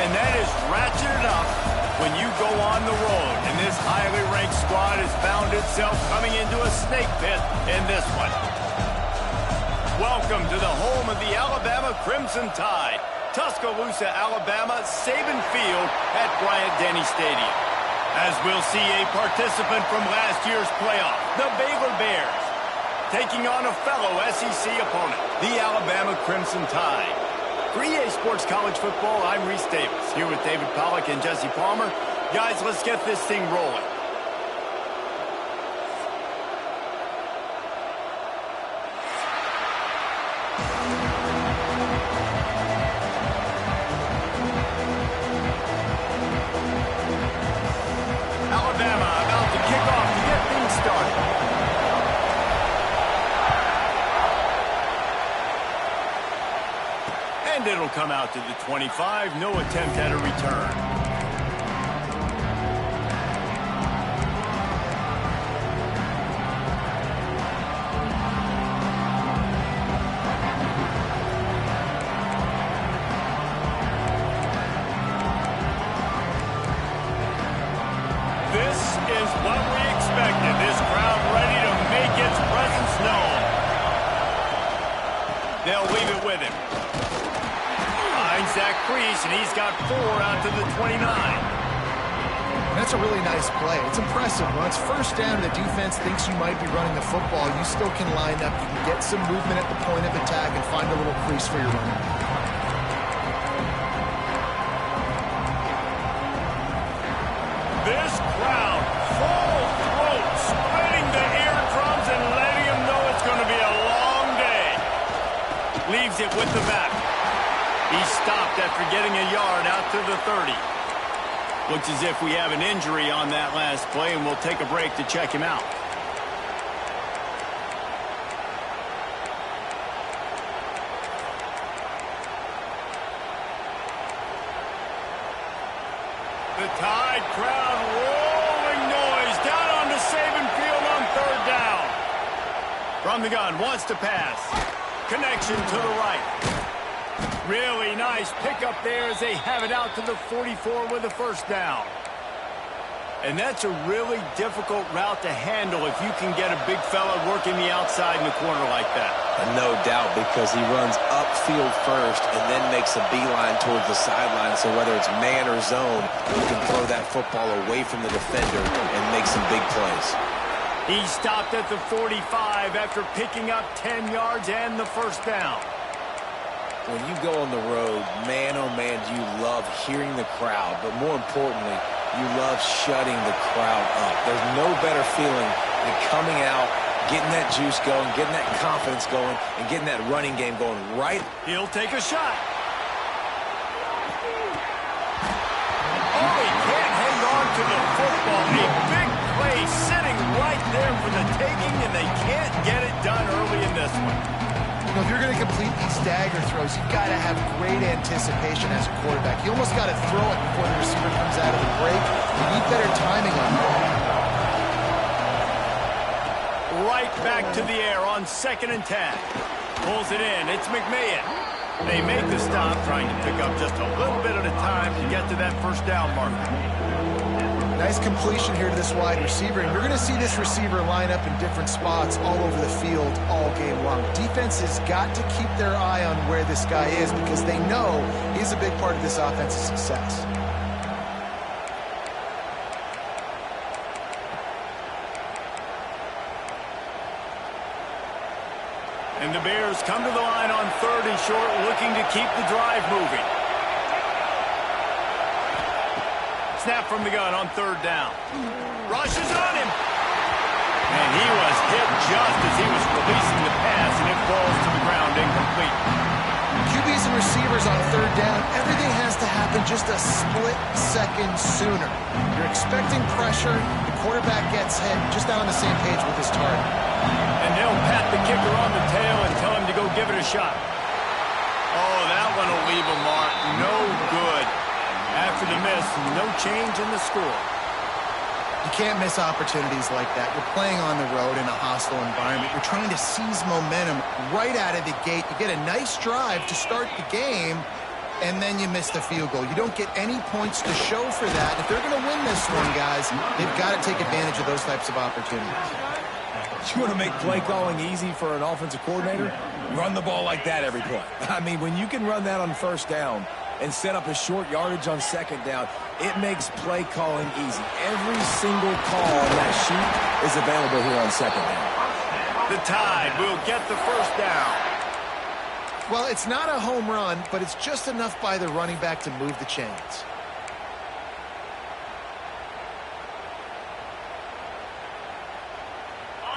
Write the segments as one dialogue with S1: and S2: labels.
S1: And that is ratcheted up when you go on the road. And this highly ranked squad has found itself coming into a snake pit in this one. Welcome to the home of the Alabama Crimson Tide. Tuscaloosa, Alabama, Saban Field at Bryant-Denny Stadium. As we'll see a participant from last year's playoff, the Baylor Bears, taking on a fellow SEC opponent, the Alabama Crimson Tide. For EA Sports College Football, I'm Reese Davis, here with David Pollack and Jesse Palmer. Guys, let's get this thing rolling. Alabama about to kick off to get things started. And it'll come out to the 25. No attempt at a return. This is what we expected. This crowd ready to make its presence known. They'll leave it with him. Finds Zach Priest, and he's got 4 out to the 29.
S2: That's a really nice play. It's impressive. When it's first down, the defense thinks you might be running the football. You still can line up. You can get some movement at the point of attack and find a little crease for your running back.
S1: This crowd, full throat, spreading the eardrums and letting them know it's going to be a long day. Leaves it with the back. He stopped after getting a yard out to the 30. Looks as if we have an injury on that last play, and we'll take a break to check him out. The Tide crowd rolling noise down onto Saban Field on 3rd down. From the gun, wants to pass. Connection to the right. Really nice pickup there as they have it out to the 44 with a first down. And that's a really difficult route to handle if you can get a big fella working the outside in the corner like that.
S3: And no doubt, because he runs upfield first and then makes a beeline towards the sideline. So whether it's man or zone, you can throw that football away from the defender and make some big plays.
S1: He stopped at the 45 after picking up 10 yards and the first down.
S3: When you go on the road, man, oh man, do you love hearing the crowd. But more importantly, you love shutting the crowd up. There's no better feeling than coming out, getting that juice going, getting that confidence going, and getting that running game going right.
S1: He'll take a shot. Oh, he can't hang on to the football. A big play sitting right there for the taking, and they can't get it done early in this one.
S2: You know, if you're going to complete these dagger throws, you've got to have great anticipation as a quarterback. You almost got to throw it before the receiver comes out of the break. You need better timing on that.
S1: Right back to the air on 2nd and 10. Pulls it in. It's McMahon. They make the stop, trying to pick up just a little bit at a time to get to that first down marker.
S2: Nice completion here to this wide receiver, and you're going to see this receiver line up in different spots all over the field all game long. Defense has got to keep their eye on where this guy is because they know he's a big part of this offense's success.
S1: And the Bears come to the line on 3rd and short, looking to keep the drive moving. Snap from the gun on 3rd down. Rushes on him. And he was hit just as he was releasing the pass, and it falls to the ground incomplete.
S2: QBs and receivers on 3rd down, everything has to happen just a split second sooner. You're expecting pressure, the quarterback gets hit, just not on the same page with his target.
S1: And they'll pat the kicker on the tail and tell him to go give it a shot. Oh, that one will leave a mark. No good. After the miss, no change in the score.
S2: You can't miss opportunities like that. You're playing on the road in a hostile environment. You're trying to seize momentum right out of the gate. You get a nice drive to start the game, and then you miss the field goal. You don't get any points to show for that. If they're going to win this one, guys, they've got to take advantage of those types of opportunities.
S3: You want to make play calling easy for an offensive coordinator? Run the ball like that every play. I mean, when you can run that on first down and set up a short yardage on second down, it makes play calling easy. Every single call on that sheet is available here on second down.
S1: The Tide will get the first down.
S2: Well, it's not a home run, but it's just enough by the running back to move the chains.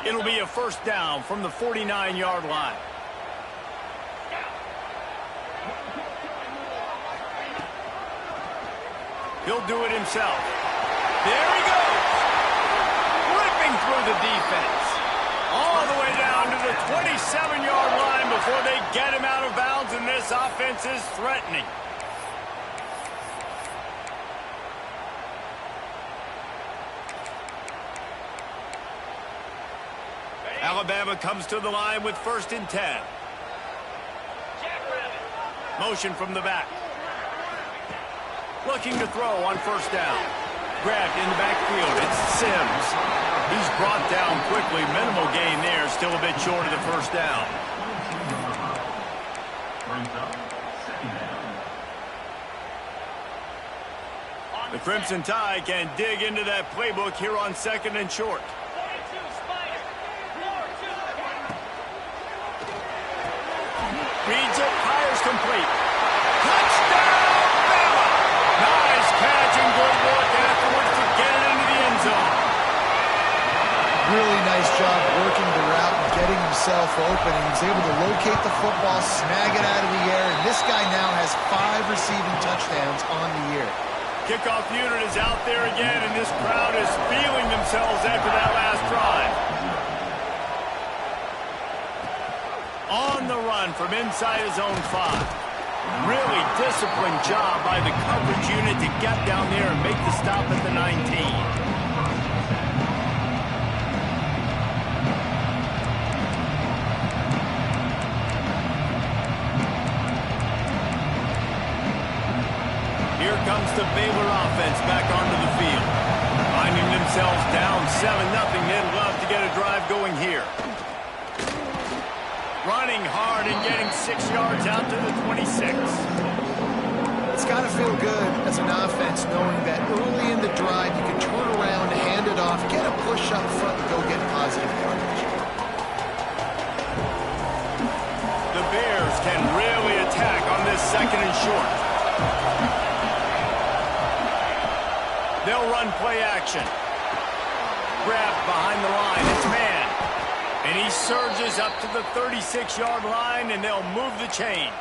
S1: It'll be a first down from the 49-yard line. He'll do it himself. There he goes. Ripping through the defense. All the way down to the 27-yard line before they get him out of bounds, and this offense is threatening. Alabama comes to the line with 1st and 10. Motion from the back. Looking to throw on first down. Grabbed in the backfield. It's Sims. He's brought down quickly. Minimal gain there. Still a bit short of the first down. The Crimson Tide can dig into that playbook here on 2nd and short. Reads it, fires complete. Touchdown, Bama! Nice catch and good work afterwards to get it into the end zone.
S2: Really nice job working the route and getting himself open. And he was able to locate the football, snag it out of the air, and this guy now has 5 receiving touchdowns on the year.
S1: Kickoff unit is out there again, and this crowd is feeling themselves after that last drive. On the run from inside his own 5. Really disciplined job by the coverage unit to get down there and make the stop at the 19. Here comes the Baylor offense back onto the field. Finding themselves down 7-0, they'd love to get a drive going here. Running hard and getting 6 yards out to the 26.
S2: It's got to feel good as an offense knowing that early in the drive you can turn around, hand it off, get a push up front, and go get positive yardage.
S1: The Bears can really attack on this 2nd and short. They'll run play action. Grabbed behind the line. It's man. And he surges up to the 36-yard line, and they'll move the chains.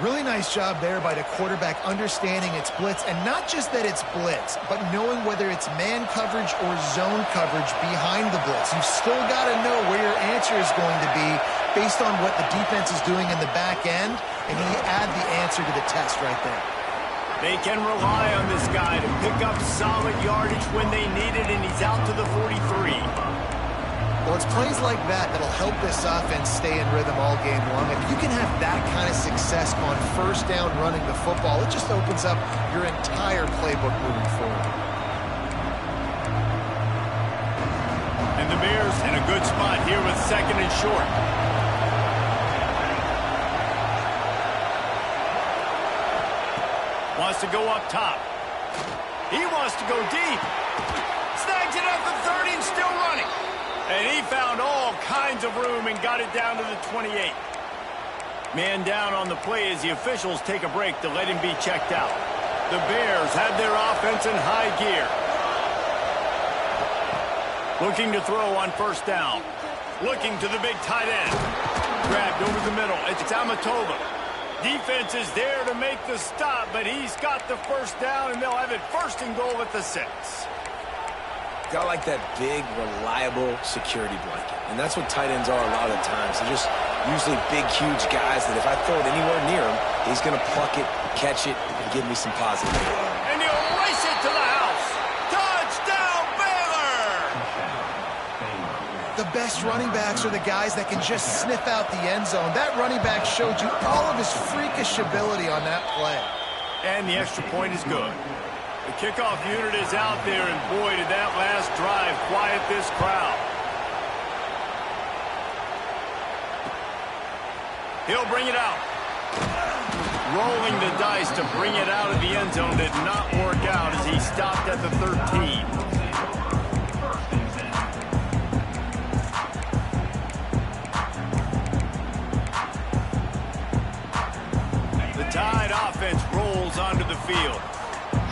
S2: Really nice job there by the quarterback understanding it's blitz, and not just that it's blitz, but knowing whether it's man coverage or zone coverage behind the blitz. You've still got to know where your answer is going to be based on what the defense is doing in the back end, and you add the answer to the test right there.
S1: They can rely on this guy to pick up solid yardage when they need it, and he's out to the 43.
S2: Well, it's plays like that that'll help this offense stay in rhythm all game long. If you can have that kind of success on first down running the football, it just opens up your entire playbook moving forward.
S1: And the Bears in a good spot here with 2nd and short. Wants to go up top. He wants to go deep. Snags it at the 30 and still running. And he found all kinds of room and got it down to the 28. Man down on the play as the officials take a break to let him be checked out. The Bears have their offense in high gear. Looking to throw on first down. Looking to the big tight end. Grabbed over the middle. It's Amatova. Defense is there to make the stop, but he's got the first down, and they'll have it 1st and goal at the 6.
S3: Got like that big, reliable security blanket. And that's what tight ends are a lot of the times. They're just usually big, huge guys that if I throw it anywhere near him, he's going to pluck it, catch it, and give me some positive.
S1: And he'll race it to the house. Touchdown, Baylor!
S2: The best running backs are the guys that can just sniff out the end zone. That running back showed you all of his freakish ability on that play.
S1: And the extra point is good. The kickoff unit is out there, and boy, did that last drive quiet this crowd. He'll bring it out. Rolling the dice to bring it out of the end zone did not work out as he stopped at the 13. The Tide offense rolls onto the field.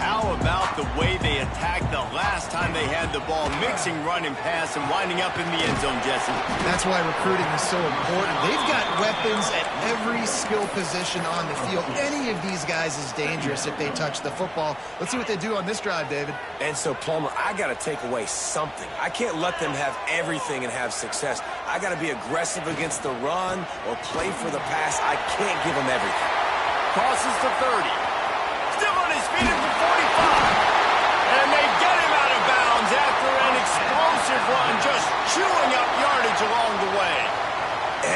S1: How about the way they attacked the last time they had the ball, mixing run and pass and winding up in the end zone, Jesse?
S2: That's why recruiting is so important. They've got weapons at every skill position on the field. Any of these guys is dangerous if they touch the football. Let's see what they do on this drive, David.
S3: And so, Palmer, I got to take away something. I can't let them have everything and have success. I got to be aggressive against the run or play for the pass. I can't give them everything.
S1: Crosses the 30. Still on his feet at the 45. And they get him out of bounds after an explosive run, just chewing up yardage along the way.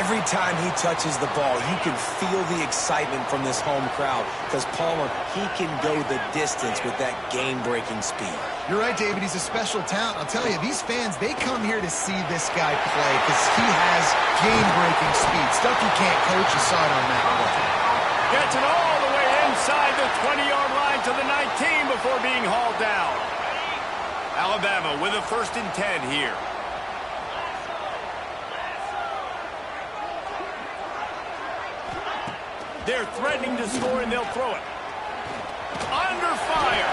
S3: Every time he touches the ball, you can feel the excitement from this home crowd because, Palmer, he can go the distance with that game-breaking speed.
S2: You're right, David. He's a special talent. I'll tell you, these fans, they come here to see this guy play because he has game-breaking speed. Stuff you can't coach. You saw it on that play.
S1: Gets it all the way inside the 20-yard line to the 19 before being hauled down. Alabama with a 1st and 10 here. They're threatening to score, and they'll throw it. Under fire.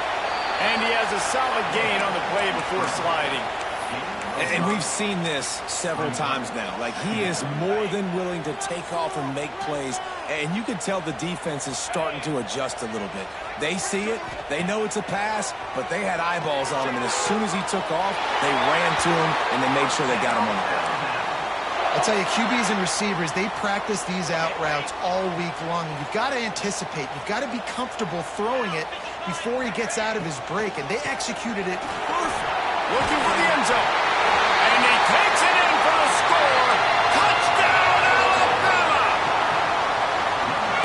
S1: And he has a solid gain on the play before sliding.
S3: And we've seen this several times now. Like, he is more than willing to take off and make plays. And you can tell the defense is starting to adjust a little bit. They see it. They know it's a pass, but they had eyeballs on him. And as soon as he took off, they ran to him, and they made sure they got him on the ground.
S2: I'll tell you, QBs and receivers, they practice these out routes all week long. And you've got to anticipate. You've got to be comfortable throwing it before he gets out of his break. And they executed it perfect.
S1: Looking for the end zone. And he takes it in for the score. Touchdown, Alabama!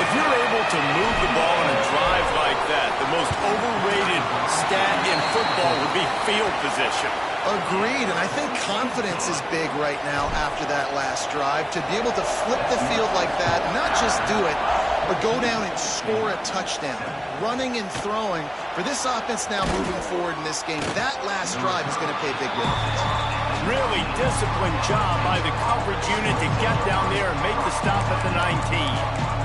S1: If you're able to move the ball in a drive like that, the most overrated stat in football would be field position.
S2: Agreed, and I think confidence is big right now after that last drive. To be able to flip the field like that, not just do it, but go down and score a touchdown. Running and throwing. For this offense now moving forward in this game, that last drive is going to pay big dividends.
S1: Really disciplined job by the coverage unit to get down there and make the stop at the 19.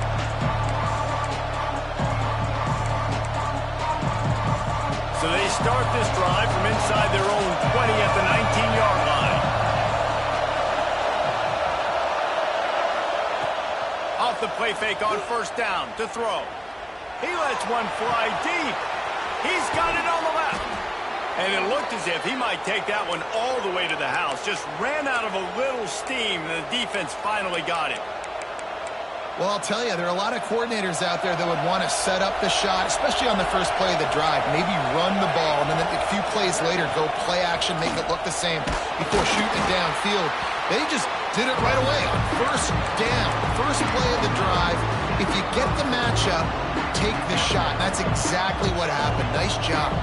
S1: So they start this drive from inside their own 20 at the 19-yard line. Off the play fake on 1st down to throw. He lets one fly deep. He's got it on the left. And it looked as if he might take that one all the way to the house. Just ran out of a little steam, and the defense finally got him.
S2: Well, I'll tell you, there are a lot of coordinators out there that would want to set up the shot, especially on the first play of the drive. Maybe run the ball, and then a few plays later, go play action, make it look the same before shooting it downfield. They just did it right away on 1st down. First play of the drive. If you get the matchup, take the shot. And that's exactly what happened. Nice job.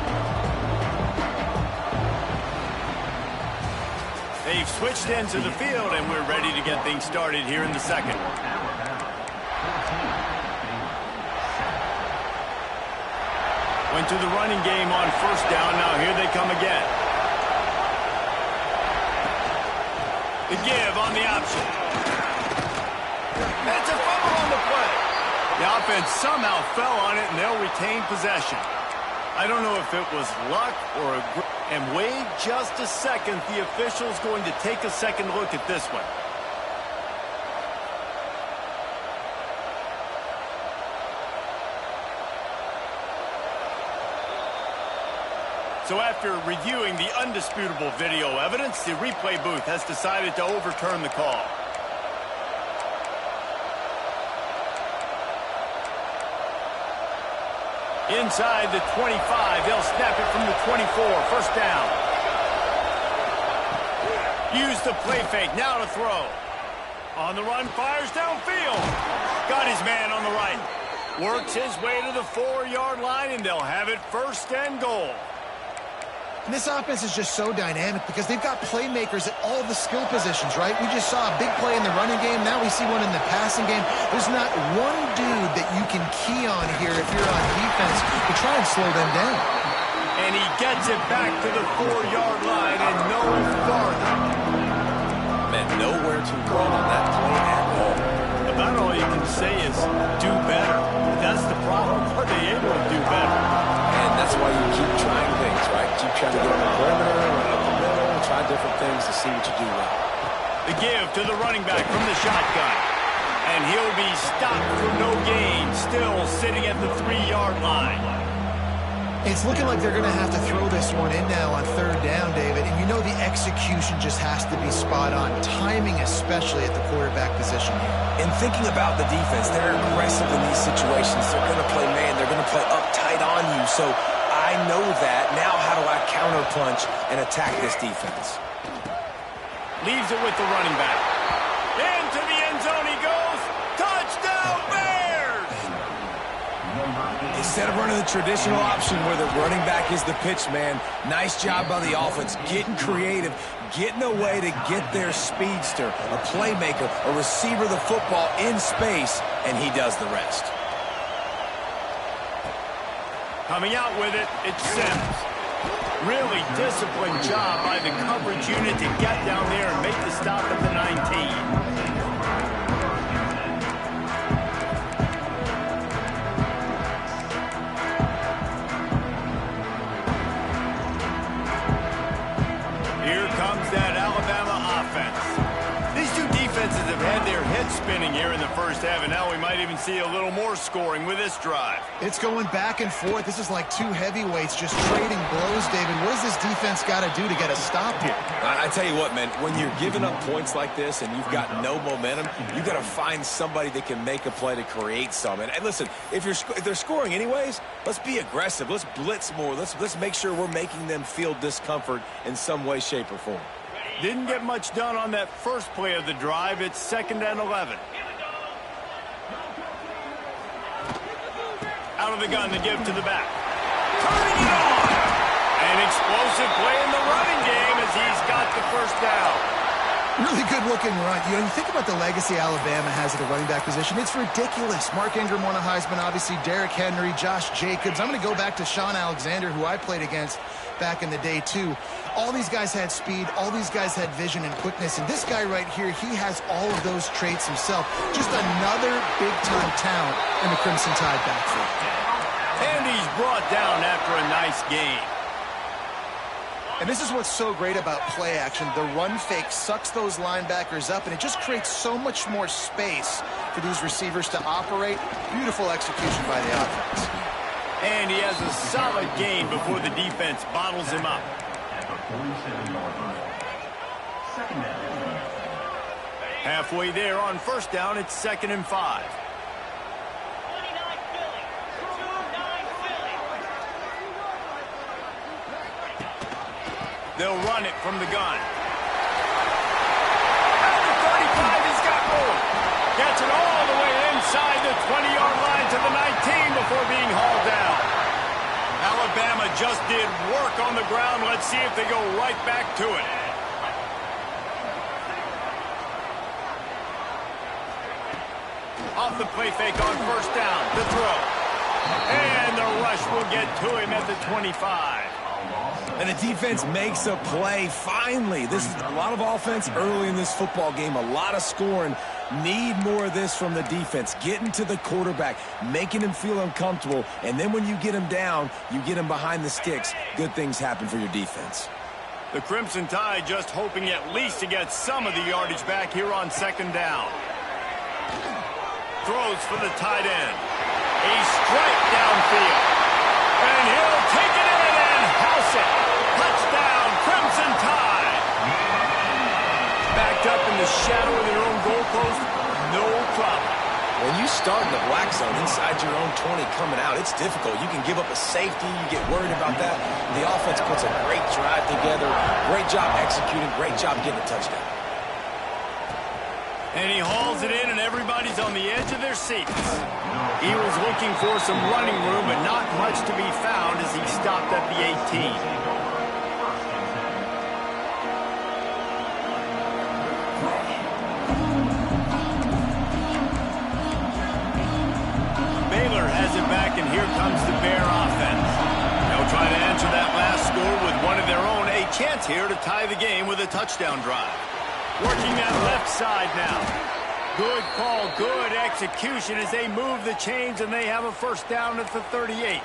S1: They've switched ends of the field, and we're ready to get things started here in the second. Went to the running game on 1st down. Now here they come again. The give on the option. That's a fumble on the play. The offense somehow fell on it, and they'll retain possession. I don't know if it was luck or a... And wait just a second. The official's going to take a second look at this one. So after reviewing the undisputable video evidence, the replay booth has decided to overturn the call. Inside the 25, they'll snap it from the 24, 1st down. Use the play fake, now to throw. On the run, fires downfield. Got his man on the right. Works his way to the 4-yard line, and they'll have it 1st and goal.
S2: And this offense is just so dynamic because they've got playmakers at all the skill positions, right? We just saw a big play in the running game. Now we see one in the passing game. There's not one dude that you can key on here if you're on defense to try and slow them down.
S1: And he gets it back to the 4-yard line and no farther.
S3: Man, nowhere to run on that play at all.
S1: About all you can say is do better. That's the problem. Are they able to do better?
S3: And that's why you keep trying things, right? Keep trying to get on the perimeter, run up the middle, try different things to see what you do well.
S1: The give to the running back from the shotgun. And he'll be stopped for no gain, still sitting at the 3-yard line.
S2: It's looking like they're going to have to throw this one in now on 3rd down, David. And you know the execution just has to be spot on. Timing especially at the quarterback position here.
S3: And thinking about the defense, they're aggressive in these situations. They're going to play man. They're going to play up tight on you. So I know that. Now how do I counterpunch and attack this defense?
S1: Leaves it with the running back. Into the end zone he goes. Touchdown, Bears!
S3: Instead of running the traditional option where the running back is the pitch man, nice job by the offense, getting creative, getting a way to get their speedster, a playmaker, a receiver the football in space, and he does the rest.
S1: Coming out with it, it's Sims. Really disciplined job by the coverage unit to get down there and make the stop at the 19. That Alabama offense. These two defenses have had their heads spinning here in the first half, and now we might even see a little more scoring with this drive.
S2: It's going back and forth. This is like two heavyweights just trading blows, David. What does this defense got to do to get a stop here?
S3: I tell you what, man, when you're giving up points like this and you've got no momentum, you got to find somebody that can make a play to create some. And listen, if they're scoring anyways, let's be aggressive. Let's blitz more. Let's make sure we're making them feel discomfort in some way, shape, or form.
S1: Didn't get much done on that first play of the drive. It's 2nd and 11. Out of the gun to give to the back. Turning it on. An explosive play in the running game as he's got the 1st down.
S2: Really good-looking run. You know, you think about the legacy Alabama has at the running back position. It's ridiculous. Mark Ingram won a Heisman, obviously Derrick Henry, Josh Jacobs. I'm going to go back to Sean Alexander, who I played against back in the day, too. All these guys had speed. All these guys had vision and quickness. And this guy right here, he has all of those traits himself. Just another big-time talent in the Crimson Tide backfield.
S1: And he's brought down after a nice game.
S2: And this is what's so great about play action. The run fake sucks those linebackers up, and it just creates so much more space for these receivers to operate. Beautiful execution by the offense.
S1: And he has a solid gain before the defense bottles him up. Halfway there on 1st down, it's 2nd and 5. They'll run it from the gun. At the 35, he's got more. Gets it all the way inside the 20-yard line to the 19 before being hauled down. Alabama just did work on the ground. Let's see if they go right back to it. Off the play fake on 1st down. The throw. And the rush will get to him at the 25.
S3: And the defense makes a play, finally. This is a lot of offense early in this football game, a lot of scoring. Need more of this from the defense. Getting to the quarterback, making him feel uncomfortable, and then when you get him down, you get him behind the sticks. Good things happen for your defense.
S1: The Crimson Tide just hoping at least to get some of the yardage back here on 2nd down. Throws for the tight end. A strike downfield. And he'll take it in and house it. Touchdown, Crimson Tide. Backed up in the shadow of their own goalpost, no problem.
S3: When you start in the black zone, inside your own 20 coming out. It's difficult. You can give up a safety. You get worried about that. The offense puts a great drive together. Great job executing. Great job getting a touchdown.
S1: And he hauls it in, and everybody's on the edge of their seats. He was looking for some running room, but not much to be found as he stopped at the 18. Baylor has it back, and here comes the Bear offense. They'll try to answer that last score with one of their own. A chance here to tie the game with a touchdown drive. Working that left side now. Good call, good execution as they move the chains, and they have a first down at the 38.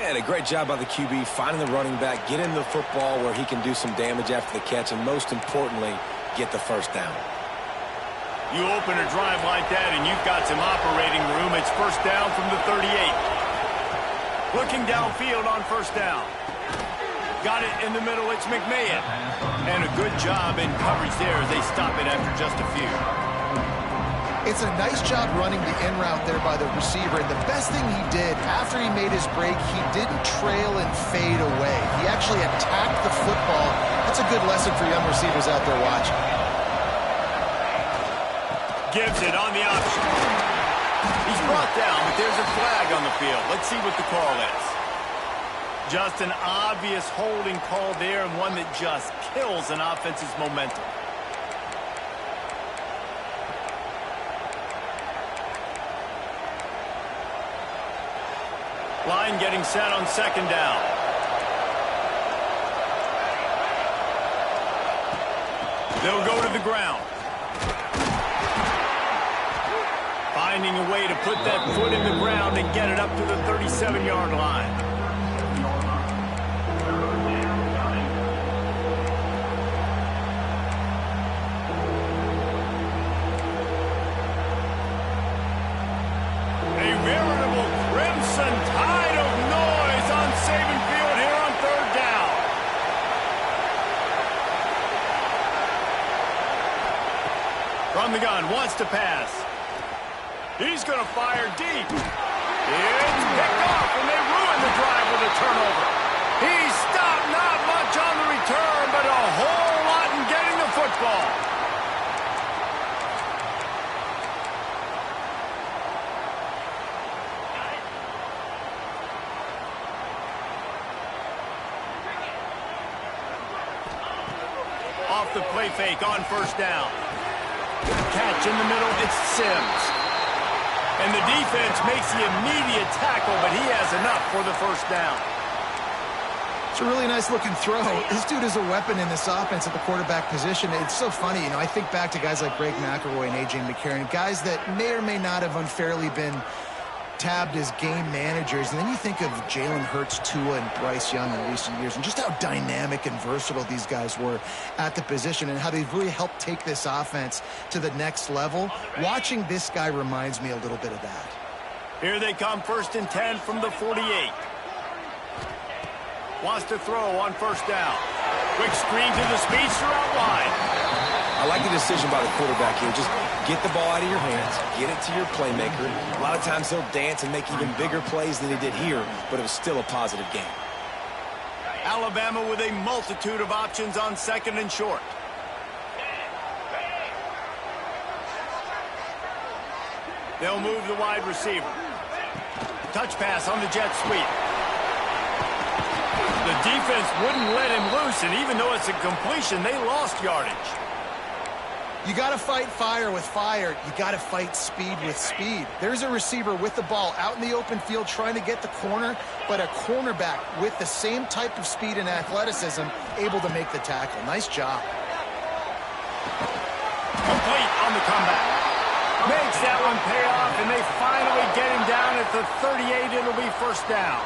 S3: And a great job by the QB finding the running back, get him the football where he can do some damage after the catch, and most importantly, get the first down.
S1: You open a drive like that, and you've got some operating room. It's first down from the 38. Looking downfield on first down. Got it in the middle. It's McMahon. And a good job in coverage there as they stop it after just a few.
S2: It's a nice job running the in route there by the receiver. And the best thing he did after he made his break, he didn't trail and fade away. He actually attacked the football. That's a good lesson for young receivers out there watching.
S1: Gives it on the option. He's brought down, but there's a flag on the field. Let's see what the call is. Just an obvious holding call there, and one that just kills an offense's momentum. Line getting set on second down. They'll go to the ground. Finding a way to put that foot in the ground and get it up to the 37-yard line. A veritable crimson tide of noise on Saban Field here on third down. From the gun, wants to pass. He's going to fire deep. It's picked off, and they ruin the drive with a turnover. He stopped not much on the return, but a whole lot in getting the football. Off the play fake on first down. Catch in the middle, it's Sims. And the defense makes the immediate tackle, but he has enough for the first down.
S2: It's a really nice looking throw. This dude is a weapon in this offense at the quarterback position. It's so funny, you know, I think back to guys like Greg McElroy and A.J. McCarron, guys that may or may not have unfairly been tabbed as game managers. And then you think of Jalen Hurts, Tua, and Bryce Young in recent years, and just how dynamic and versatile these guys were at the position and how they've really helped take this offense to the next level. Watching this guy reminds me a little bit of that.
S1: Here they come, 1st and 10 from the 48. Wants to throw on first down. Quick screen to the speedster out wide.
S3: I like the decision by the quarterback here. Just get the ball out of your hands, get it to your playmaker. A lot of times he'll dance and make even bigger plays than he did here, but it was still a positive game.
S1: Alabama with a multitude of options on second and short. They'll move the wide receiver. Touch pass on the jet sweep. The defense wouldn't let him loose, and even though it's a completion, they lost yardage.
S2: You got to fight fire with fire. You got to fight speed with speed. There's a receiver with the ball out in the open field trying to get the corner, but a cornerback with the same type of speed and athleticism able to make the tackle. Nice job.
S1: Complete on the comeback. Makes that one pay off, and they finally get him down at the 38. It'll be first down.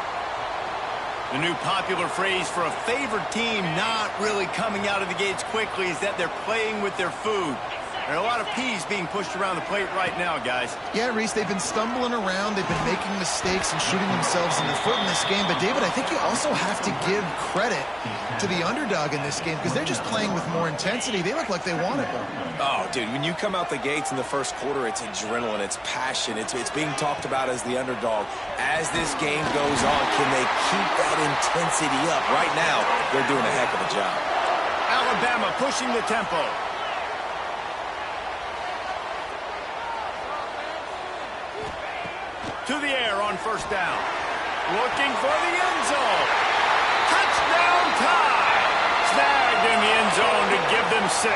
S1: The new popular phrase for a favored team not really coming out of the gates quickly is that they're playing with their food. There are a lot of P's being pushed around the plate right now, guys.
S2: Yeah, Reese, they've been stumbling around. They've been making mistakes and shooting themselves in the foot in this game. But, David, I think you also have to give credit to the underdog in this game because they're just playing with more intensity. They look like they want it.
S3: Oh, dude, when you come out the gates in the first quarter, it's adrenaline, it's passion, it's being talked about as the underdog. As this game goes on, can they keep that intensity up? Right now, they're doing a heck of a job.
S1: Alabama pushing the tempo. To the air on first down. Looking for the end zone. Touchdown tie. Snagged in the end zone to give them 6.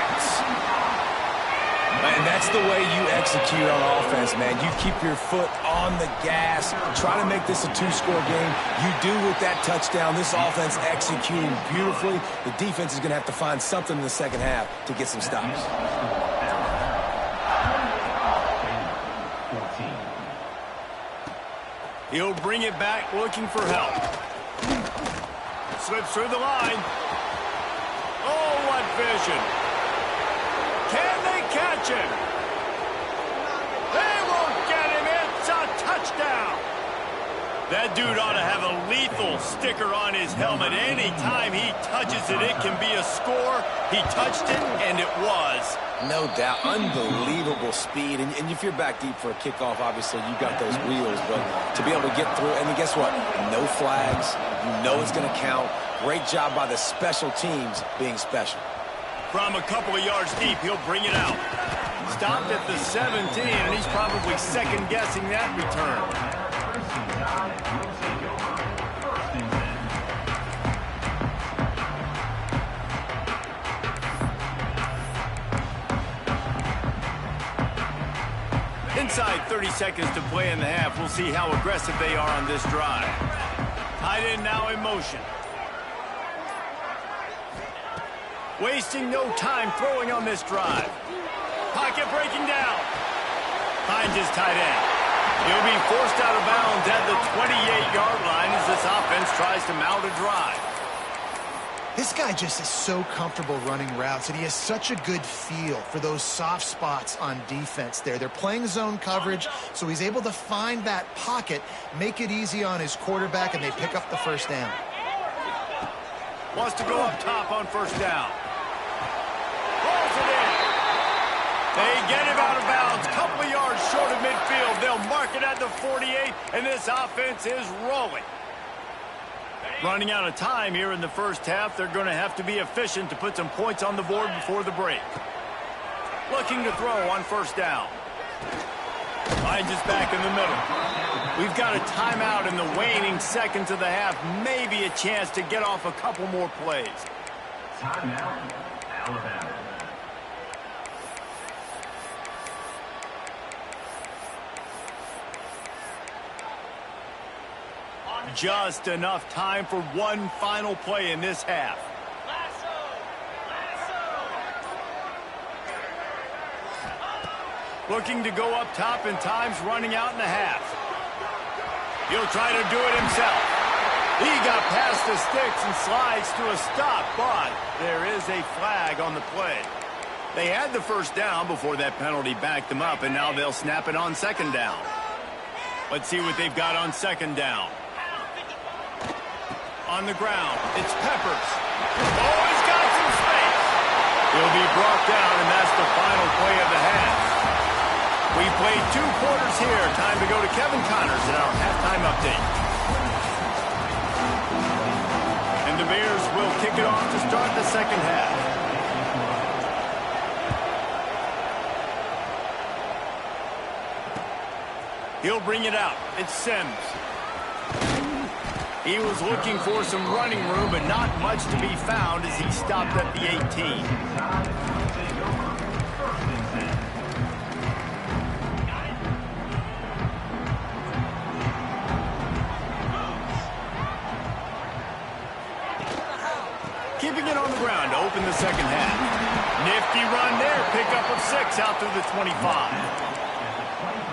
S3: And that's the way you execute on offense, man. You keep your foot on the gas. Try to make this a 2-score game. You do with that touchdown. This offense executing beautifully. The defense is going to have to find something in the second half to get some stops.
S1: He'll bring it back looking for help. Slips through the line. Oh, what vision. Can they catch him? They won't get him. It's a touchdown. That dude ought to have a lethal sticker on his helmet. Anytime he touches it, it can be a score. He touched it, and it was.
S3: No doubt. Unbelievable speed. And if you're back deep for a kickoff, obviously you've got those wheels. But to be able to get through, and guess what? No flags. You know it's going to count. Great job by the special teams being special.
S1: From a couple of yards deep, he'll bring it out. Stopped at the 17, and he's probably second-guessing that return. Inside 30 seconds to play in the half. We'll see how aggressive they are on this drive. Tight end now in motion. Wasting no time throwing on this drive. Pocket breaking down. Finds his tight end. He'll be forced out of bounds at the 28-yard line as this offense tries to mount a drive.
S2: This guy just is so comfortable running routes, and he has such a good feel for those soft spots on defense there. They're playing zone coverage, so he's able to find that pocket, make it easy on his quarterback, and they pick up the first down.
S1: Wants to go up top on first down. Rolls it in. They get him out of bounds. Couple of yards short of midfield. They'll mark it at the 48, and this offense is rolling. Running out of time here in the first half. They're going to have to be efficient to put some points on the board before the break. Looking to throw on first down. Finds us back in the middle. We've got a timeout in the waning seconds of the half. Maybe a chance to get off a couple more plays.
S4: Timeout, Alabama.
S1: Just enough time for one final play in this half. Looking to go up top, and time's running out in the half. He'll try to do it himself. He got past the sticks and slides to a stop, but there is a flag on the play. They had the first down before that penalty backed them up, and now they'll snap it on second down. Let's see what they've got on second down. On the ground, it's Peppers. Oh, he's got some space. He'll be brought down, and that's the final play of the half. We played 2 quarters here. Time to go to Kevin Connors in our halftime update. And the Bears will kick it off to start the second half. He'll bring it out. It's Sims. He was looking for some running room, but not much to be found as he stopped at the 18. Keeping it on the ground to open the second half. Nifty run there. Pickup of 6 out through the 25.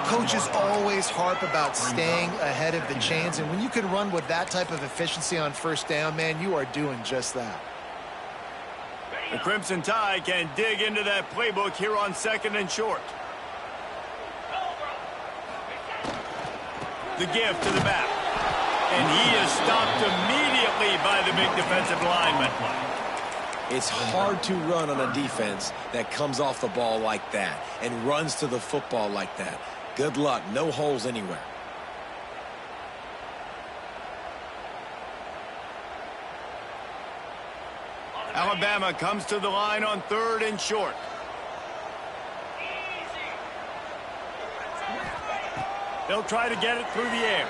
S2: Coaches always harp about staying ahead of the chains, and when you can run with that type of efficiency on first down, man, you are doing just that.
S1: The Crimson Tide can dig into that playbook here on 2nd and short. The give to the back. And he is stopped immediately by the big defensive lineman.
S3: It's hard to run on a defense that comes off the ball like that and runs to the football like that. Good luck. No holes anywhere.
S1: Alabama comes to the line on 3rd and short. They'll try to get it through the air.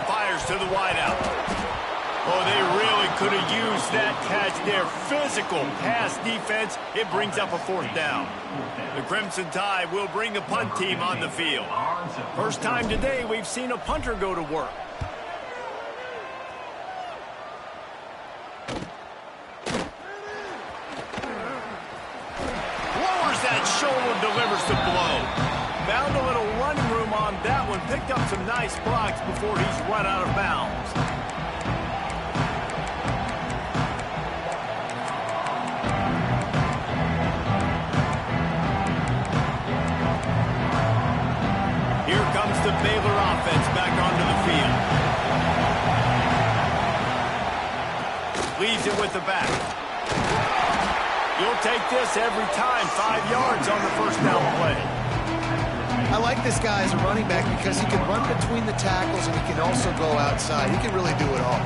S1: Fires to the wideout. Oh, they really could have used that catch there. Physical pass defense. It brings up a 4th down. The Crimson Tide will bring the punt team on the field. First time today we've seen a punter go to work. That shoulder delivers the blow. Found a little running room on that one. Picked up some nice blocks before he's run out of bounds. Here comes the Baylor offense back onto the field. Leaves it with the back. You'll take this every time. 5 yards on the first down play.
S2: I like this guy as a running back because he can run between the tackles and he can also go outside. He can really do it all.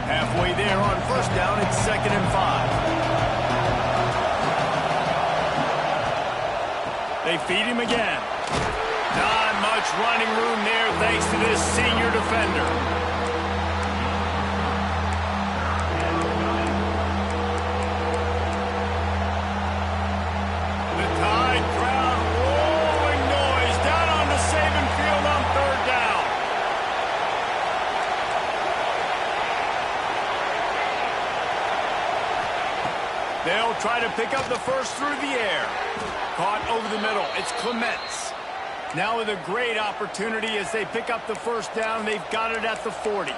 S1: Halfway there on first down, it's 2nd and 5. They feed him again. Not much running room there thanks to this senior defender. They'll try to pick up the first through the air. Caught over the middle. It's Clements. Now with a great opportunity as they pick up the first down. They've got it at the 40.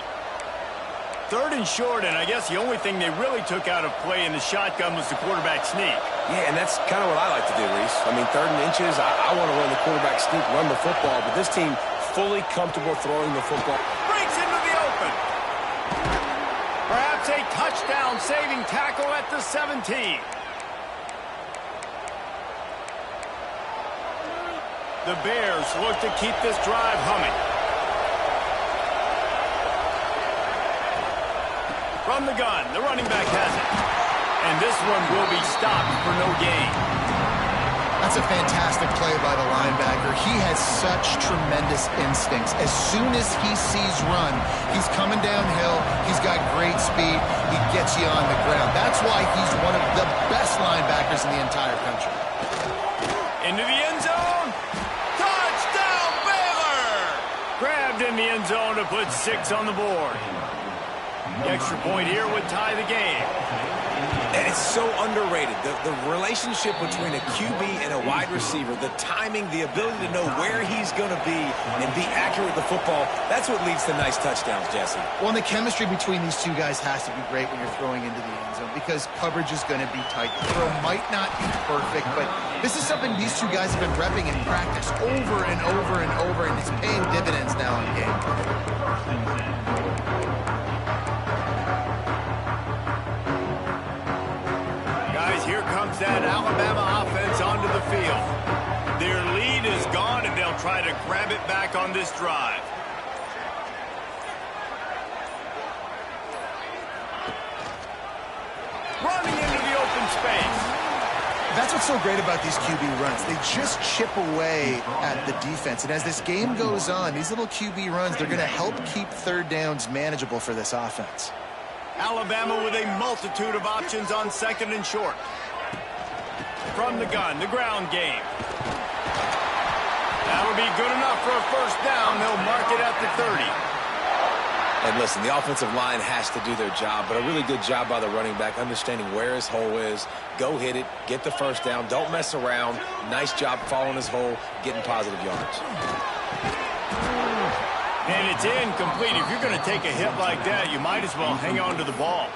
S1: 3rd and short, and I guess the only thing they really took out of play in the shotgun was the quarterback sneak.
S3: Yeah, and that's kind of what I like to do, Reese. I mean, 3rd and inches, I want to run the quarterback sneak, run the football, but this team fully comfortable throwing the football.
S1: Breaks into the open. Perhaps a touchdown-saving tackle at the 17. The Bears look to keep this drive humming. From the gun, the running back has it. And this one will be stopped for no gain.
S2: That's a fantastic play by the linebacker. He has such tremendous instincts. As soon as he sees run, he's coming downhill. He's got great speed. He gets you on the ground. That's why he's one of the best linebackers in the entire country.
S1: Into the end zone. Touchdown, Baylor! Grabbed in the end zone to put 6 on the board. The extra point here would tie the game.
S3: And it's so underrated. The relationship between a QB and a wide receiver, the timing, the ability to know where he's going to be and be accurate with the football, that's what leads to nice touchdowns, Jesse.
S2: Well, and the chemistry between these two guys has to be great when you're throwing into the end zone because coverage is going to be tight. The throw might not be perfect, but this is something these two guys have been repping in practice over and over and over, and it's paying dividends now in game.
S1: Here comes that Alabama offense onto the field. Their lead is gone, and they'll try to grab it back on this drive. Running into the open space.
S2: That's what's so great about these QB runs. They just chip away at the defense. And as this game goes on, these little QB runs, they're going to help keep 3rd downs manageable for this offense.
S1: Alabama with a multitude of options on 2nd and short. From the gun, the ground game. That'll be good enough for a first down. They'll mark it at the 30.
S3: And listen, the offensive line has to do their job, but a really good job by the running back, understanding where his hole is. Go hit it, get the first down, don't mess around. Nice job following his hole, getting positive yards.
S1: And it's incomplete. If you're going to take a hit like that, you might as well hang on to the ball.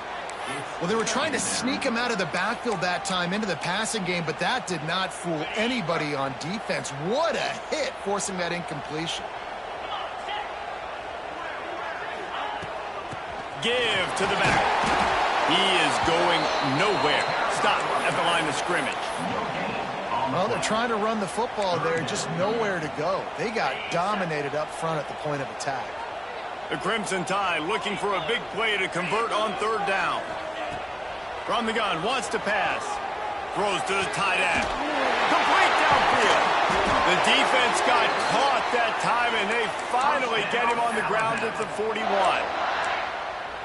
S2: Well, they were trying to sneak him out of the backfield that time into the passing game, but that did not fool anybody on defense. What a hit, forcing that incompletion.
S1: Give to the back. He is going nowhere. Stop at the line of scrimmage.
S2: Well, they're trying to run the football there, just nowhere to go. They got dominated up front at the point of attack.
S1: The Crimson Tide looking for a big play to convert on third down. From the gun, wants to pass. Throws to the tight end. Complete downfield. The defense got caught that time, and they finally get him on the ground at the 41.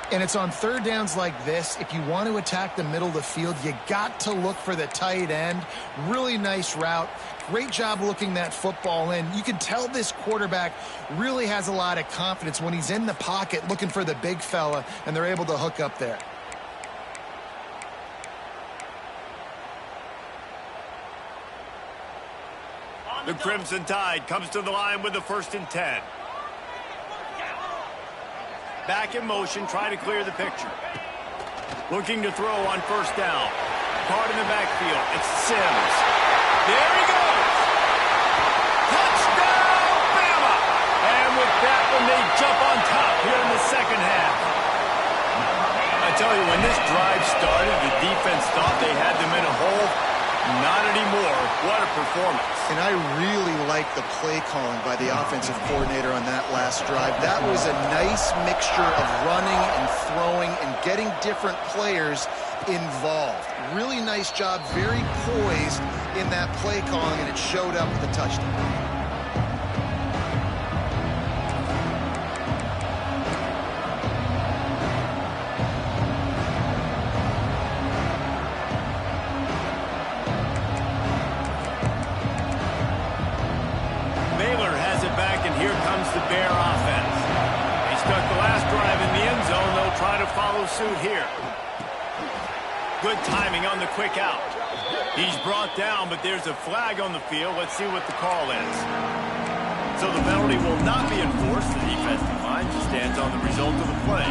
S2: And it's on third downs like this. If you want to attack the middle of the field, you got to look for the tight end. Really nice route. Great job looking that football in. You can tell this quarterback really has a lot of confidence when he's in the pocket looking for the big fella, and they're able to hook up there.
S1: The Crimson Tide comes to the line with the 1st and 10. Back in motion, try to clear the picture. Looking to throw on 1st down. Caught in the backfield. It's Sims. There he goes. Touchdown, Bama! And with that one, they jump on top here in the second half. I tell you, when this drive started, the defense thought they had them in a hole. Not anymore. What a performance.
S2: And I really like the play calling by the offensive coordinator on that last drive. That was a nice mixture of running and throwing and getting different players involved. Really nice job, very poised in that play calling, and it showed up with a touchdown.
S1: Baylor has it back, and here comes the Bear offense. They stuck the last drive in the end zone. They'll try to follow suit here. Good timing on the quick out. He's brought down, but there's a flag on the field. Let's see what the call is. So the penalty will not be enforced. The defensive line just stands on the result of the play.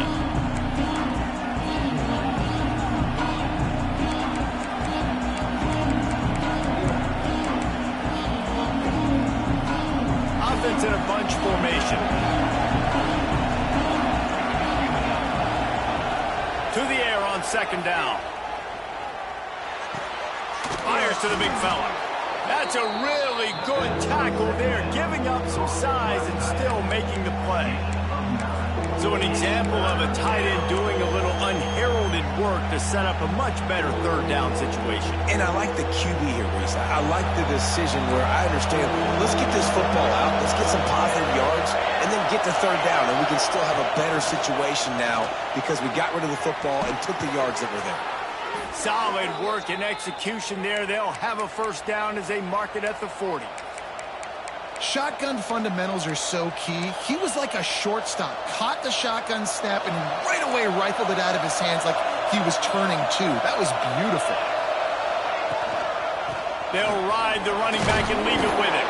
S1: Offense in a bunch formation. To the air on 2nd down. Fires to the big fella. That's a really good tackle there, giving up some size and still making the play. So an example of a tight end doing a little unheralded work to set up a much better 3rd down situation.
S3: And I like the QB here, Reese. I like the decision where I understand, let's get this football out, let's get some positive yards, and then get to 3rd down, and we can still have a better situation now because we got rid of the football and took the yards that were there.
S1: Solid work and execution there. They'll have a 1st down as they mark it at the 40.
S2: Shotgun fundamentals are so key. He was like a shortstop, caught the shotgun snap, and right away rifled it out of his hands like he was turning two. That was beautiful.
S1: They'll ride the running back and leave it with him.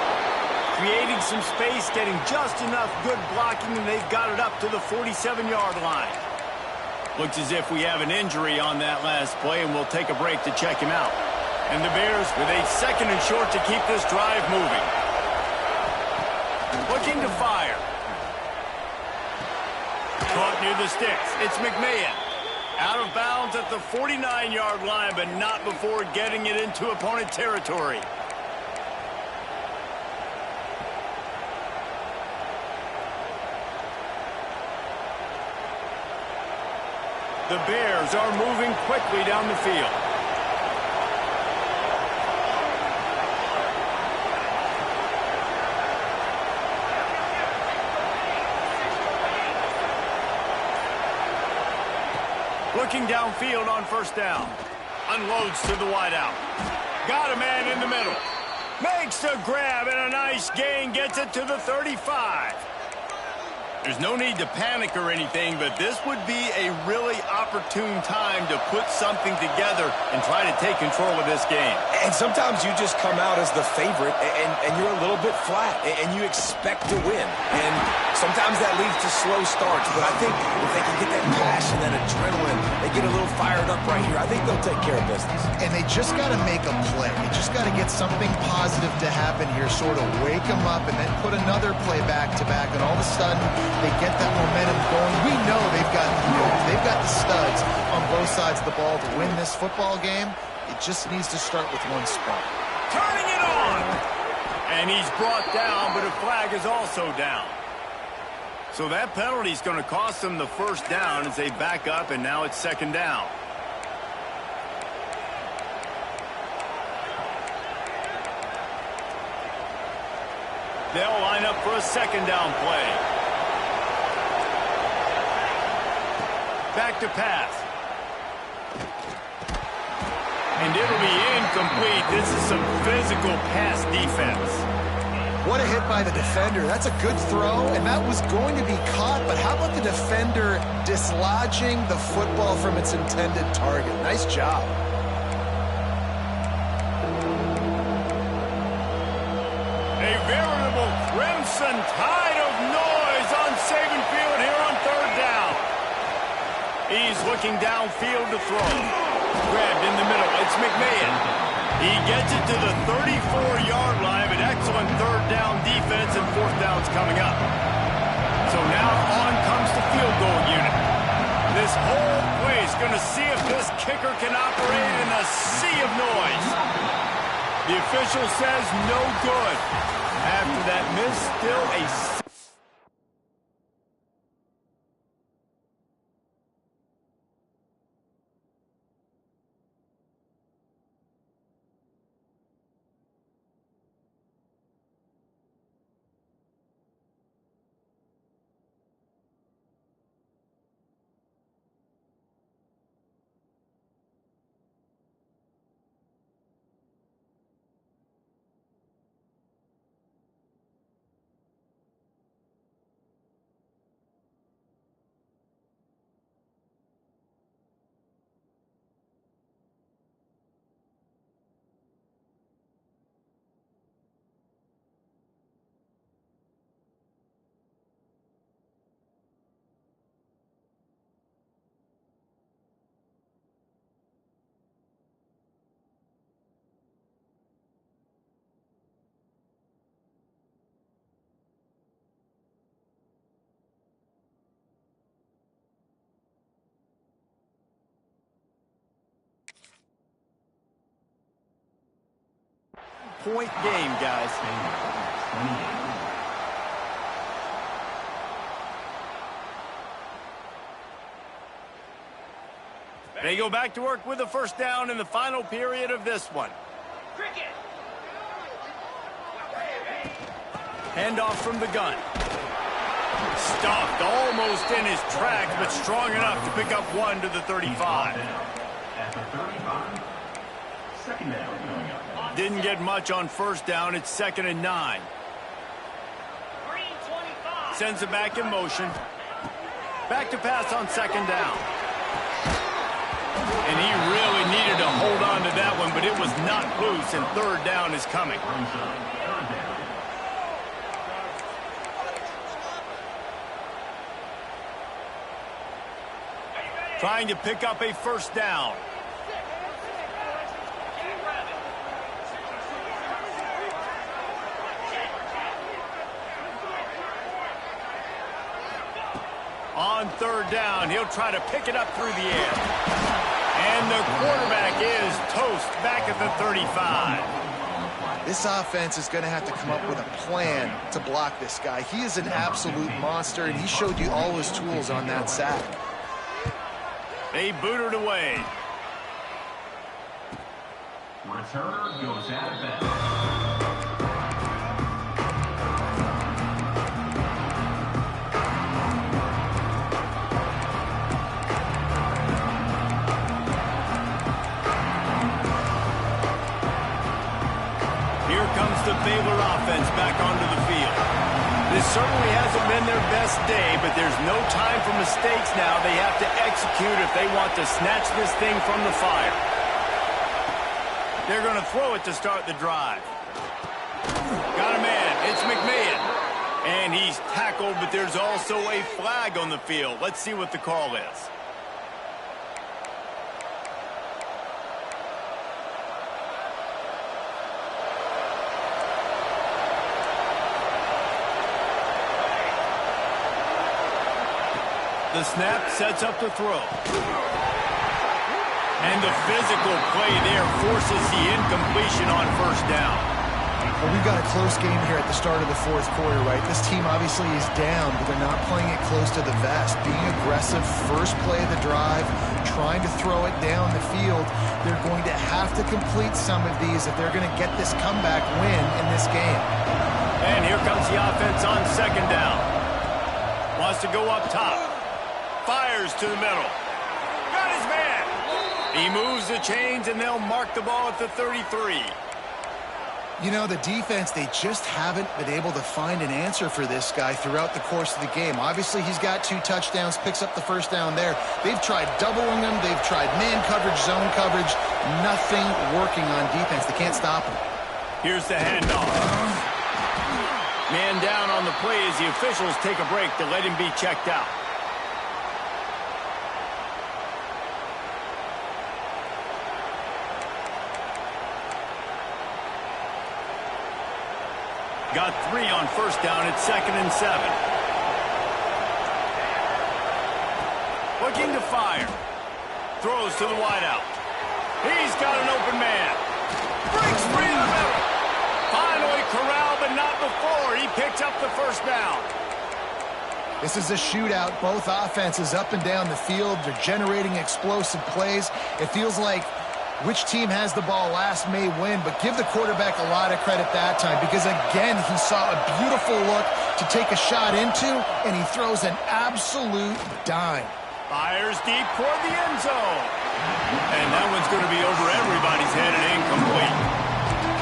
S1: Creating some space, getting just enough good blocking, and they've got it up to the 47-yard line. Looks as if we have an injury on that last play, and we'll take a break to check him out. And the Bears with a 2nd and short to keep this drive moving. Looking to fire. Caught near the sticks. It's McMahon. Out of bounds at the 49-yard line, but not before getting it into opponent territory. The Bears are moving quickly down the field. Looking downfield on 1st down. Unloads to the wideout. Got a man in the middle. Makes the grab and a nice gain. Gets it to the 35. There's no need to panic or anything, but this would be a really opportune time to put something together and try to take control of this game.
S3: And sometimes you just come out as the favorite, and you're a little bit flat, and you expect to win. And sometimes that leads to slow starts, but I think if they can get that passion, that adrenaline, they get a little fired up right here, I think they'll take care of business.
S2: And they just got to make a play. They just got to get something positive to happen here, sort of wake them up, and then put another play back-to-back, and all of a sudden they get that momentum going. We know they've got the studs on both sides of the ball to win this football game. It just needs to start with one spot.
S1: Turning it on! And he's brought down, but a flag is also down. So that penalty is going to cost them the first down as they back up, and now it's second down. They'll line up for a second down play. Back to pass. And it'll be incomplete. This is some physical pass defense.
S2: What a hit by the defender. That's a good throw, and that was going to be caught, but how about the defender dislodging the football from its intended target? Nice job.
S1: A veritable crimson tide of noise on Saban Field here on third down. He's looking downfield to throw. Grabbed in the middle. It's McMahon. He gets it to the 34-yard line, but excellent third down defense, and fourth down's coming up. So now on comes the field goal unit. This whole place going to see if this kicker can operate in a sea of noise. The official says no good. After that miss, still a... Point game, guys. They go back to work with the first down in the final period of this one. Handoff from the gun. Stopped almost in his tracks, but strong enough to pick up one to the 35.
S4: At the 35, second down coming up.
S1: Didn't get much on first down. It's 2nd and 9. Sends it back in motion. Back to pass on second down. And he really needed to hold on to that one, but it was not loose, and third down is coming. Trying to pick up a first down. On third down, he'll try to pick it up through the air. And the quarterback is toast back at the 35.
S2: This offense is going to have to come up with a plan to block this guy. He is an absolute monster, and he showed you all his tools on that sack.
S1: They boot it away.
S4: Returner goes out of bounds.
S1: Here comes the Baylor offense back onto the field. This certainly hasn't been their best day, but there's no time for mistakes now. They have to execute if they want to snatch this thing from the fire. They're going to throw it to start the drive. Got a man. It's McMahon. And he's tackled, but there's also a flag on the field. Let's see what the call is. The snap sets up the throw. And the physical play there forces the incompletion on first down.
S2: Well, we've got a close game here at the start of the fourth quarter, right? This team obviously is down, but they're not playing it close to the vest. Being aggressive, first play of the drive, trying to throw it down the field. They're going to have to complete some of these if they're going to get this comeback win in this game.
S1: And here comes the offense on second down. Wants to go up top. Fires to the middle. Got his man. He moves the chains, and they'll mark the ball at the 33.
S2: You know, the defense, they just haven't been able to find an answer for this guy throughout the course of the game. Obviously, he's got 2 touchdowns, picks up the first down there. They've tried doubling him. They've tried man coverage, zone coverage. Nothing working on defense. They can't stop him.
S1: Here's the handoff. Man down on the play as the officials take a break to let him be checked out. Got 3 on first down at 2nd and 7. Looking to fire. Throws to the wideout. He's got an open man. Breaks free in the middle. Finally corralled, but not before. He picks up the first down.
S2: This is a shootout. Both offenses up and down the field. They're generating explosive plays. It feels like which team has the ball last may win, but give the quarterback a lot of credit that time because, again, he saw a beautiful look to take a shot into, and he throws an absolute dime.
S1: Fires deep toward the end zone. And that one's going to be over everybody's head and incomplete.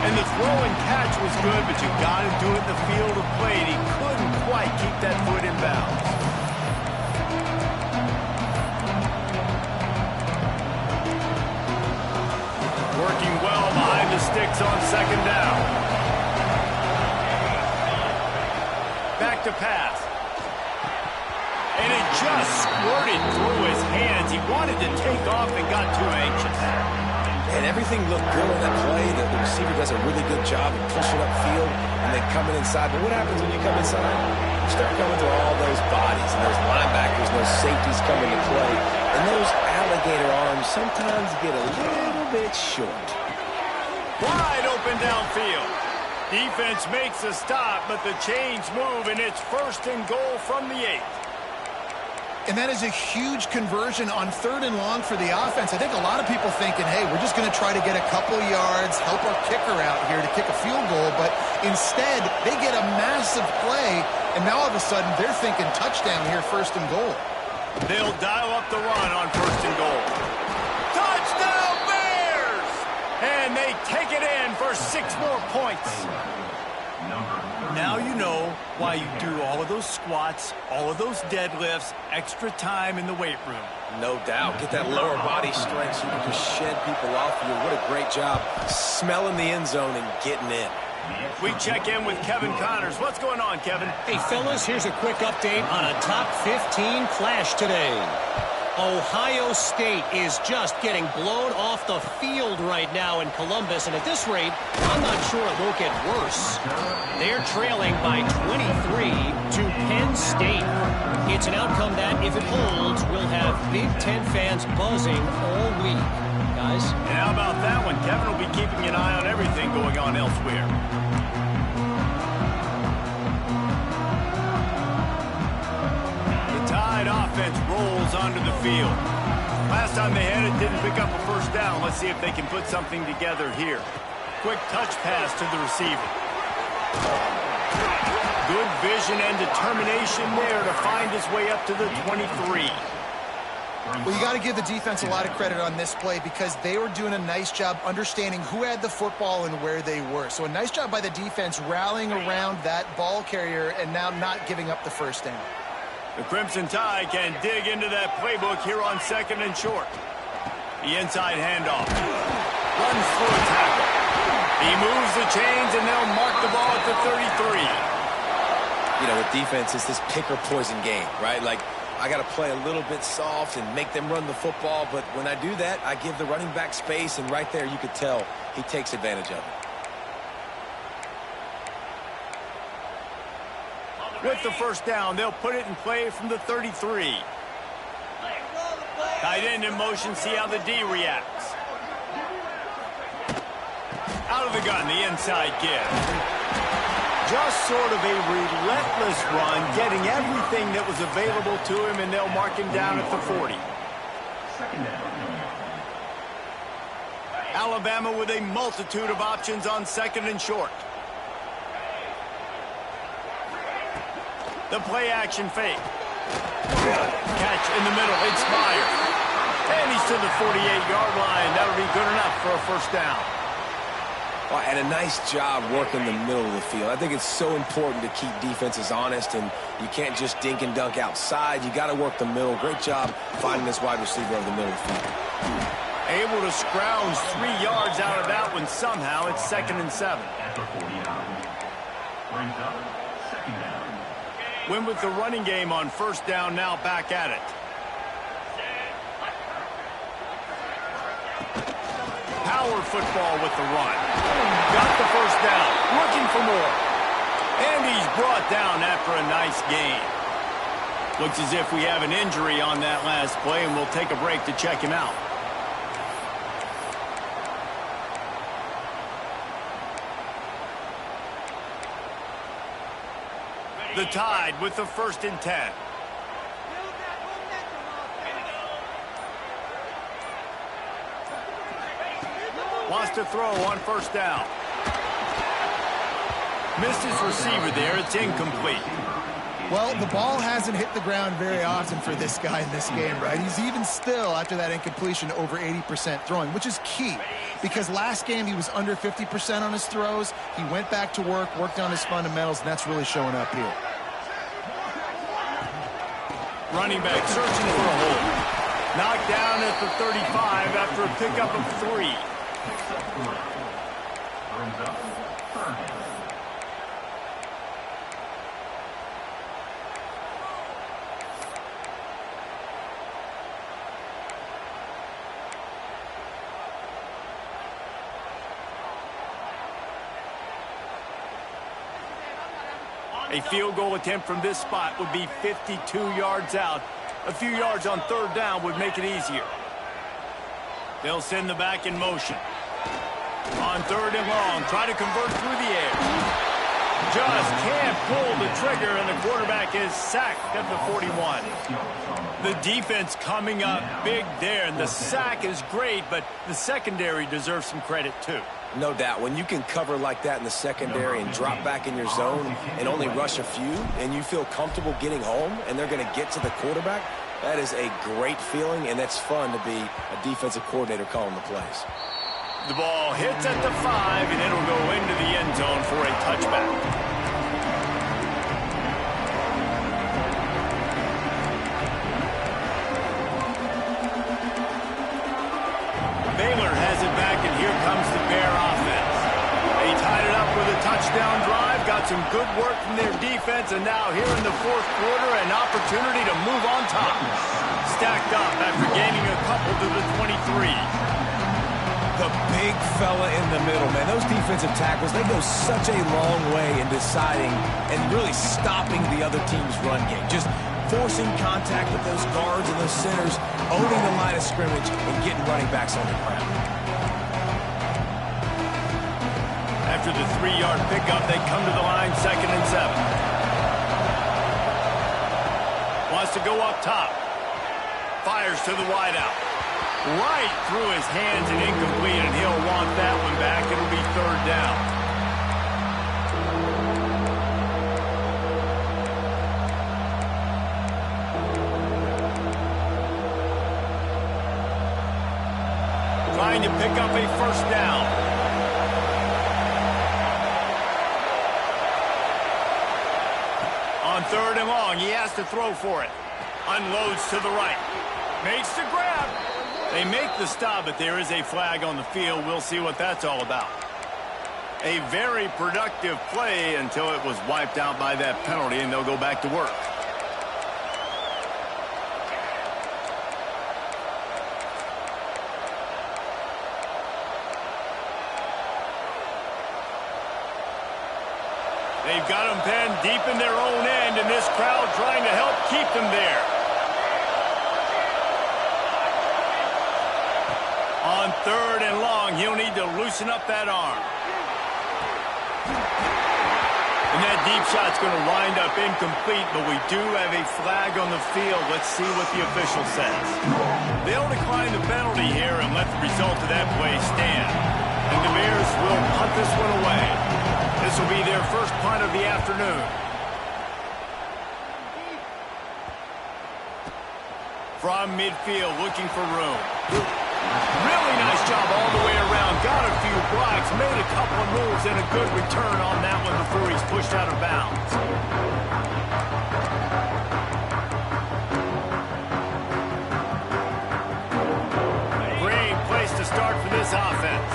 S1: And the throw and catch was good, but you got to do it in the field of play. He couldn't quite keep that foot in bounds. Working well behind the sticks on second down. Back to pass. And it just squirted through his hands. He wanted to take off and got too anxious.
S3: And everything looked good on that play. The receiver does a really good job of pushing upfield and then coming inside. But what happens when you come inside? You start coming through all those bodies and those linebackers, those safeties coming to play. And those alligator arms sometimes get a little bit short.
S1: Wide open downfield. Defense makes a stop, but the chains move, and it's 1st and goal from the 8.
S2: And that is a huge conversion on 3rd and long for the offense. I think a lot of people thinking, hey, we're just going to try to get a couple yards, help our kicker out here to kick a field goal. But instead, they get a massive play, and now all of a sudden they're thinking touchdown here, 1st and goal.
S1: They'll dial up the run on 1st and goal. Touchdown Bears! And they take it in for 6 more points. Now you know why you do all of those squats, all of those deadlifts, extra time in the weight room.
S3: No doubt. Get that lower body strength so you can just shed people off you. What a great job smelling the end zone and getting in.
S1: We check in with Kevin Connors. What's going on, Kevin?
S5: Hey, fellas, here's a quick update on a top 15 clash today. Ohio State is just getting blown off the field right now in Columbus, and at this rate, I'm not sure it won't get worse. They're trailing by 23 to Penn State. It's an outcome that, if it holds, will have Big Ten fans buzzing all week. Guys?
S1: And how about that one? Kevin will be keeping an eye on everything going on elsewhere. Offense rolls onto the field. Last time they had it, didn't pick up a first down. Let's see if they can put something together here. Quick touch pass to the receiver. Good vision and determination there to find his way up to the 23.
S2: Well, you got to give the defense a lot of credit on this play because they were doing a nice job understanding who had the football and where they were. So a nice job by the defense rallying around that ball carrier and now not giving up the first down.
S1: The Crimson Tide can dig into that playbook here on 2nd and short. The inside handoff. Runs through a tackle. He moves the chains, and they'll mark the ball at the 33.
S3: You know, with defense, it's this pick or poison game, right? Like, I got to play a little bit soft and make them run the football, but when I do that, I give the running back space, and right there you could tell he takes advantage of it.
S1: With the first down, they'll put it in play from the 33. Tight end in motion, see how the D reacts. Out of the gun, the inside give. Just sort of a relentless run, getting everything that was available to him, and they'll mark him down at the 40. Alabama with a multitude of options on 2nd and short. The play action fake. Catch in the middle, it's fired. And he's to the 48-yard line. That'll be good enough for a first down.
S3: Well, and a nice job working the middle of the field. I think it's so important to keep defenses honest, and you can't just dink and dunk outside. You got to work the middle. Great job finding this wide receiver over the middle of the field.
S1: Able to scrounge 3 yards out of that one somehow. It's 2nd and 7. Win with the running game on first down, now back at it. Power football with the run. Got the first down, looking for more. And he's brought down after a nice gain. Looks as if we have an injury on that last play, and we'll take a break to check him out. The Tide with the 1st and 10. Wants to throw on first down. Missed his receiver there. It's incomplete.
S2: Well, the ball hasn't hit the ground very often for this guy in this game, right? He's even still, after that incompletion, over 80% throwing, which is key because last game he was under 50% on his throws. He went back to work, worked on his fundamentals, and that's really showing up here.
S1: Running back searching for a hole. Knocked down at the 35 after a pickup of 3. A field goal attempt from this spot would be 52 yards out. A few yards on third down would make it easier. They'll send the back in motion. On 3rd and long, try to convert through the air. Just can't pull the trigger, and the quarterback is sacked at the 41. The defense coming up big there, and the sack is great, but the secondary deserves some credit too.
S3: No doubt. When you can cover like that in the secondary and drop back in your zone and only rush a few, and you feel comfortable getting home, and they're going to get to the quarterback, that is a great feeling, and that's fun to be a defensive coordinator calling the plays.
S1: The ball hits at the 5, and it'll go into the end zone for a touchback. Baylor has it back, and here comes the Bear offense. They tied it up with a touchdown drive, got some good work from their defense, and now here in the 4th quarter, an opportunity to move on top. Stacked up after gaining a couple to the 23.
S3: The big fella in the middle, man. Those defensive tackles, they go such a long way in deciding and really stopping the other team's run game. Just forcing contact with those guards and those centers, owning the line of scrimmage, and getting running backs on the ground.
S1: After the 3-yard pickup, they come to the line, 2nd and 7. Wants to go up top. Fires to the wideout. Right through his hands and incomplete, and he'll want that one back. It'll be 3rd down. trying to pick up a first down. On 3rd and long, he has to throw for it. Unloads to the right. Makes the grab. They make the stop, but there is a flag on the field. We'll see what that's all about. A very productive play until it was wiped out by that penalty, and they'll go back to work. They've got them penned deep in their own end, and this crowd trying to help keep them there. On 3rd and long, he'll need to loosen up that arm. And that deep shot's going to wind up incomplete, but we do have a flag on the field. Let's see what the official says. They'll decline the penalty here and let the result of that play stand. And the Bears will punt this one away. This will be their first punt of the afternoon. From midfield, looking for room. Really nice job all the way around. Got a few blocks, made a couple of moves, and a good return on that one before he's pushed out of bounds. Great place to start for this offense.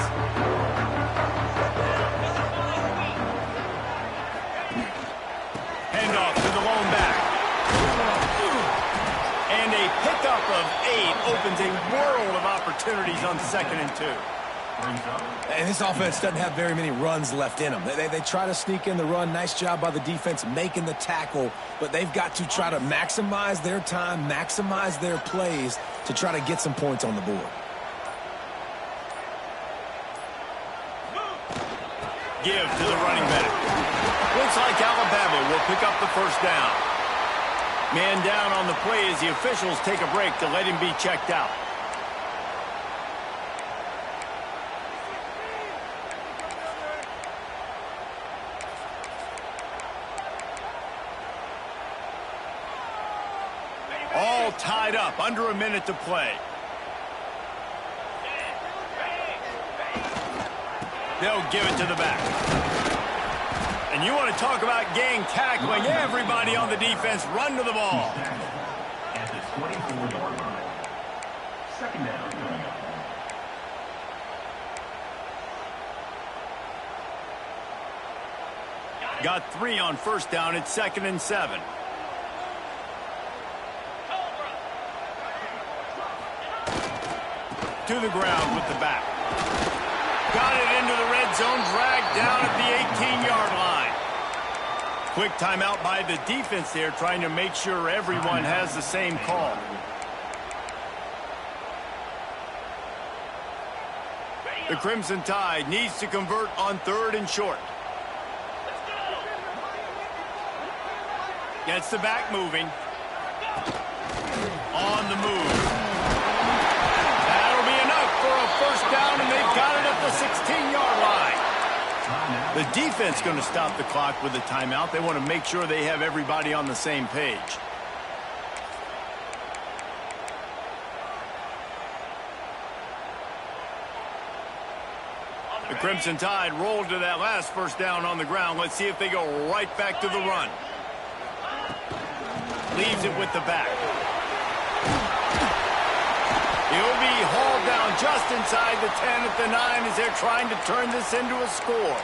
S1: Handoff to the lone back. And a pickup of 8 opens a world of opportunities on 2nd and 2.
S3: And this offense doesn't have very many runs left in them. They try to sneak in the run. Nice job by the defense making the tackle. But they've got to try to maximize their time, maximize their plays to try to get some points on the board.
S1: Give to the running back. Looks like Alabama will pick up the first down. Man down on the play as the officials take a break to let him be checked out. All tied up, under a minute to play. They'll give it to the back. And you want to talk about gang tackling. Everybody on the defense run to the ball.
S4: At the 24-yard line. 2nd down coming up.
S1: Got 3 on first down. It's 2nd and 7. To the ground with the back. Got it into the red zone, dragged down at the 18-yard line. Quick timeout by the defense there, trying to make sure everyone has the same call. The Crimson Tide needs to convert on 3rd and short. Gets the back moving. On the move. That'll be enough for a first down, and they've got it at the 16-yard line. The defense going to stop the clock with a timeout. They want to make sure they have everybody on the same page. The Crimson Tide rolled to that last first down on the ground. Let's see if they go right back to the run. Leaves it with the back. He'll be hauled down just inside the 10 at the 9 as they're trying to turn this into a score.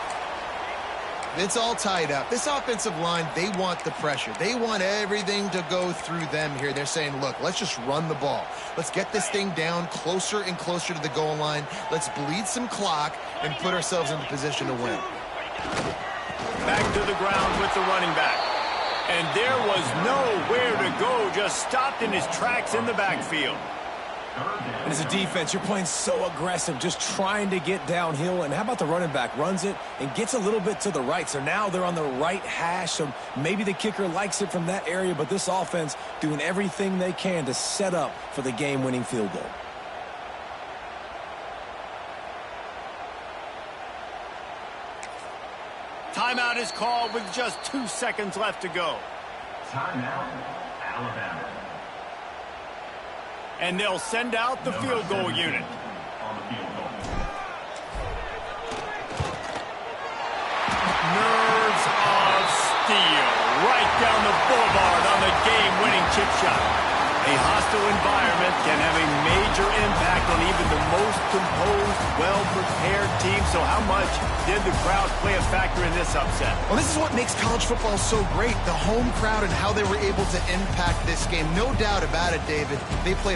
S2: It's all tied up. This offensive line, they want the pressure. They want everything to go through them here. They're saying, look, let's just run the ball. Let's get this thing down closer and closer to the goal line. Let's bleed some clock and put ourselves in the position to win.
S1: Back to the ground with the running back. And there was nowhere to go, just stopped in his tracks in the backfield.
S3: And as a defense, you're playing so aggressive, just trying to get downhill. And how about the running back? Runs it and gets a little bit to the right. So now they're on the right hash. So maybe the kicker likes it from that area, but this offense doing everything they can to set up for the game-winning field goal.
S1: Timeout is called with just 2 seconds left to go.
S4: Timeout, Alabama.
S1: And they'll send out the field goal unit.
S4: On the field goal.
S1: shot. A hostile environment can have a major impact on even the most composed, well-prepared team. So how much did the crowd play a factor in this upset?
S2: Well, this is what makes college football so great, the home crowd and how they were able to impact this game. No doubt about it, David. They played